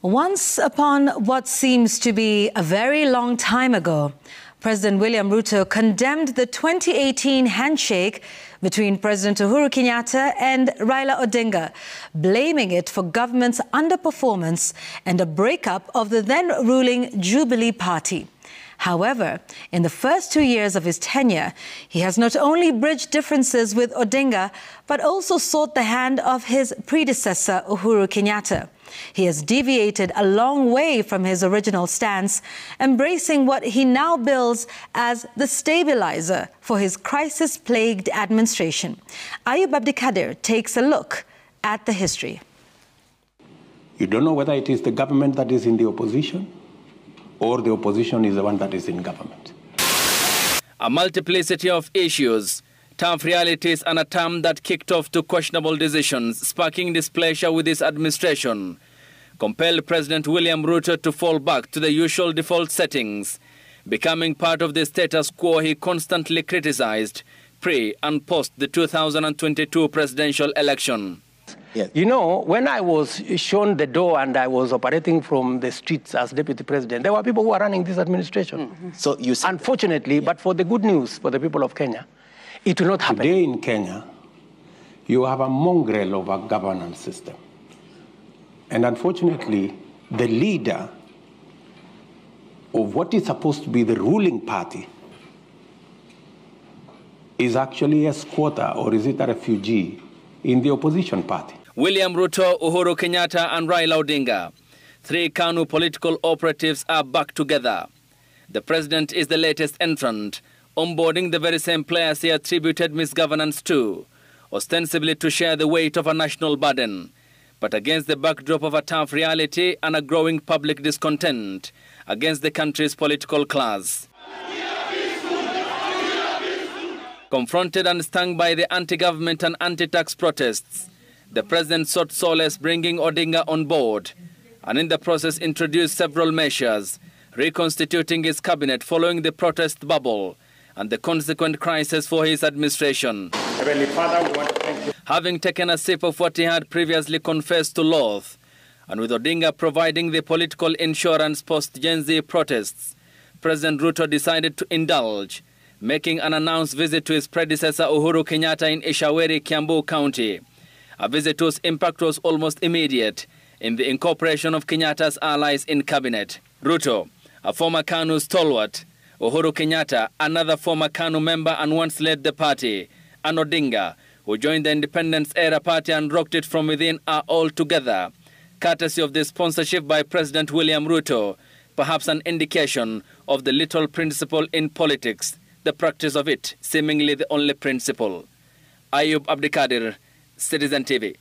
Once upon what seems to be a very long time ago, President William Ruto condemned the 2018 handshake between President Uhuru Kenyatta and Raila Odinga, blaming it for government's underperformance and a breakup of the then-ruling Jubilee Party. However, in the first 2 years of his tenure, he has not only bridged differences with Odinga, but also sought the hand of his predecessor, Uhuru Kenyatta. He has deviated a long way from his original stance, embracing what he now bills as the stabilizer for his crisis-plagued administration. Ayub Abdikadir takes a look at the history. You don't know whether it is the government that is in the opposition or the opposition is the one that is in government. A multiplicity of issues, tough realities and a term that kicked off to questionable decisions, sparking displeasure with his administration, compelled President William Ruto to fall back to the usual default settings, becoming part of the status quo he constantly criticized pre and post the 2022 presidential election. Yes. You know, when I was shown the door and I was operating from the streets as deputy president, there were people who were running this administration. Mm-hmm. So you see, unfortunately, but for the good news for the people of Kenya, it will not happen. Today in Kenya, you have a mongrel of a governance system. And unfortunately, the leader of what is supposed to be the ruling party is actually a squatter, or is it a refugee, in the opposition party. William Ruto, Uhuru Kenyatta and Raila Odinga, three KANU political operatives, are back together. The president is the latest entrant, onboarding the very same players he attributed misgovernance to, ostensibly to share the weight of a national burden, but against the backdrop of a tough reality and a growing public discontent against the country's political class. Confronted and stung by the anti-government and anti-tax protests, the president sought solace bringing Odinga on board, and in the process introduced several measures, reconstituting his cabinet following the protest bubble and the consequent crisis for his administration. Heavenly Father, we want to thank you. Having taken a sip of what he had previously confessed to loathe, and with Odinga providing the political insurance post-Gen Z protests, President Ruto decided to indulge, making an announced visit to his predecessor Uhuru Kenyatta in Ishaweri, Kiambu County, a visit whose impact was almost immediate in the incorporation of Kenyatta's allies in cabinet. Ruto, a former KANU stalwart, Uhuru Kenyatta, another former KANU member and once led the party, and Odinga, who joined the independence-era party and rocked it from within, are all together, courtesy of the sponsorship by President William Ruto, perhaps an indication of the little principle in politics, the practice of it seemingly the only principle. Ayub Abdikadir, Citizen TV.